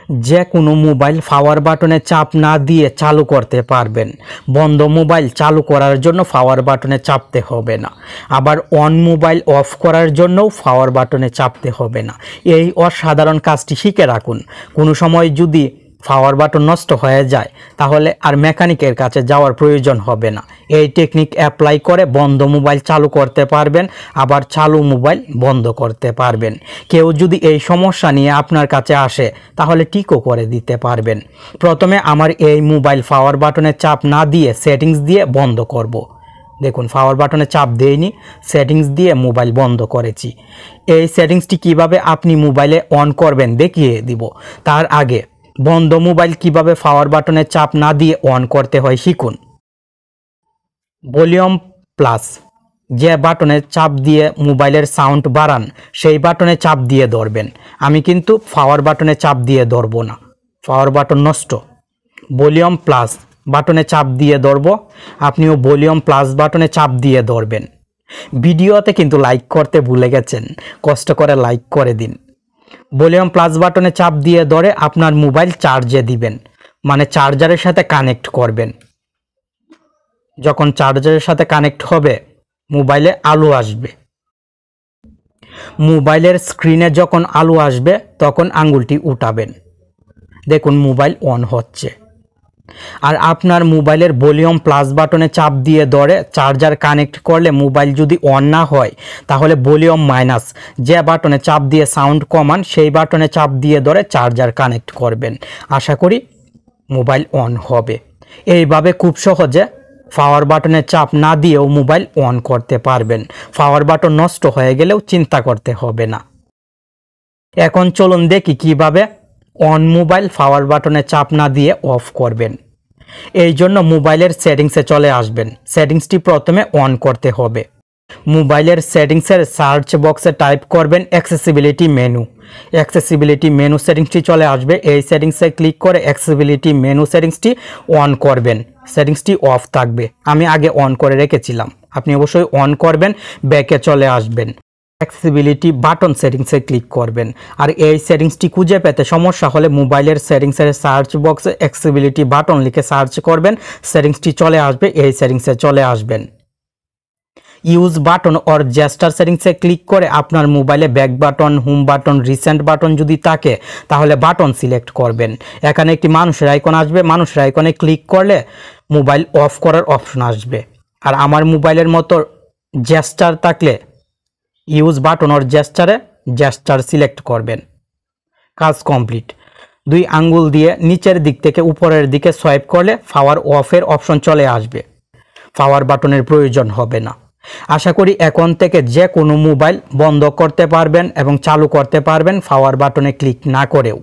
যে কোনো মোবাইল পাওয়ার বাটনে চাপ না দিয়ে চালু করতে পারবেন। বন্ধ মোবাইল চালু করার জন্য পাওয়ার বাটনে চাপতে হবে না, আবার অন মোবাইল অফ করার জন্যও পাওয়ার বাটনে চাপতে হবে না। এই অসাধারণ কাজটি শিখে রাখুন। কোনো সময় যদি পাওয়ার বাটন নষ্ট হয়ে যায় তাহলে আর মেকানিকের কাছে যাওয়ার প্রয়োজন হবে না। এই টেকনিক অ্যাপ্লাই করে বন্ধ মোবাইল চালু করতে পারবেন, আবার চালু মোবাইল বন্ধ করতে পারবেন। কেউ যদি এই সমস্যা নিয়ে আপনার কাছে আসে তাহলে ঠিকও করে দিতে পারবেন। প্রথমে আমার এই মোবাইল পাওয়ার বাটনে চাপ না দিয়ে সেটিংস দিয়ে বন্ধ করব। দেখুন, পাওয়ার বাটনে চাপ দেইনি, সেটিংস দিয়ে মোবাইল বন্ধ করেছি। এই সেটিংসটি কিভাবে আপনি মোবাইলে অন করবেন দেখিয়ে দিব। তার আগে বন্ধ মোবাইল কিভাবে পাওয়ার বাটনে চাপ না দিয়ে অন করতে হয় শিখুন। ভলিউম প্লাস যে বাটনে চাপ দিয়ে মোবাইলের সাউন্ড বাড়ান সেই বাটনে চাপ দিয়ে ধরবেন। আমি কিন্তু পাওয়ার বাটনে চাপ দিয়ে ধরব না, পাওয়ার বাটন নষ্ট। ভলিউম প্লাস বাটনে চাপ দিয়ে ধরব, আপনিও ভলিউম প্লাস বাটনে চাপ দিয়ে ধরবেন। ভিডিওতে কিন্তু লাইক করতে ভুলে গেছেন, কষ্ট করে লাইক করে দিন। ভলিউম প্লাস বাটনে চাপ দিয়ে ধরে আপনার মোবাইল চার্জে দিবেন, মানে চার্জারের সাথে কানেক্ট করবেন। যখন চার্জারের সাথে কানেক্ট হবে মোবাইলে আলো আসবে। মোবাইলের স্ক্রিনে যখন আলো আসবে তখন আঙ্গুলটি উঠাবেন। দেখুন মোবাইল অন হচ্ছে। আর আপনার মোবাইলের ভলিউম প্লাস বাটনে চাপ দিয়ে ধরে চার্জার কানেক্ট করলে মোবাইল যদি অন না হয় তাহলে ভলিউম মাইনাস যে বাটনে চাপ দিয়ে সাউন্ড কমান সেই বাটনে চাপ দিয়ে ধরে চার্জার কানেক্ট করবেন। আশা করি মোবাইল অন হবে। এইভাবে খুব সহজে পাওয়ার বাটনে চাপ না দিয়েও মোবাইল অন করতে পারবেন। পাওয়ার বাটন নষ্ট হয়ে গেলেও চিন্তা করতে হবে না। এখন চলুন দেখি কিভাবে অন মোবাইল পাওয়ার বাটনে চাপ না দিয়ে অফ করবেন। এই জন্য মোবাইলের সেটিংসে চলে আসবেন। সেটিংসটি প্রথমে অন করতে হবে। মোবাইলের সেটিংসের সার্চ বক্সে টাইপ করবেন অ্যাক্সেসিবিলিটি মেনু। অ্যাক্সেসিবিলিটি মেনু সেটিংসটি চলে আসবে। এই সেটিংসে ক্লিক করে অ্যাক্সেসিবিলিটি মেনু সেটিংসটি অন করবেন। সেটিংসটি অফ থাকবে, আমি আগে অন করে রেখেছিলাম। আপনি অবশ্যই অন করবেন, ব্যাকে চলে আসবেন। অ্যাক্সেসিবিলিটি বাটন সেটিংসে ক্লিক করবেন। আর এই সেটিংসটি খুঁজে পেতে সমস্যা হলে মোবাইলের সেটিংসের সার্চ বক্সে অ্যাক্সেসিবিলিটি বাটন লিখে সার্চ করবেন, সেটিংসটি চলে আসবে। এই সেটিংসে চলে আসবেন। ইউজ বাটন অর জেস্টার সেটিংসে ক্লিক করে আপনার মোবাইলে back button, home button, recent button যদি থাকে তাহলে বাটন সিলেক্ট করবেন। এখানে একটি মানুষের আইকন আসবে, মানুষের আইকনে ক্লিক করলে মোবাইল অফ করার অপশন আসবে। আর আমার মোবাইলের মতো জেস্টার থাকলে ইউজ বাটন অর জেস্টারে জেস্টার সিলেক্ট করবেন। কাজ কমপ্লিট। দুই আঙ্গুল দিয়ে নিচের দিক থেকে উপরের দিকে সোয়াইপ করলে পাওয়ার অফের অপশন চলে আসবে। পাওয়ার বাটনের প্রয়োজন হবে না। আশা করি এখন থেকে যে কোনো মোবাইল বন্ধ করতে পারবেন এবং চালু করতে পারবেন পাওয়ার বাটনে ক্লিক না করেও।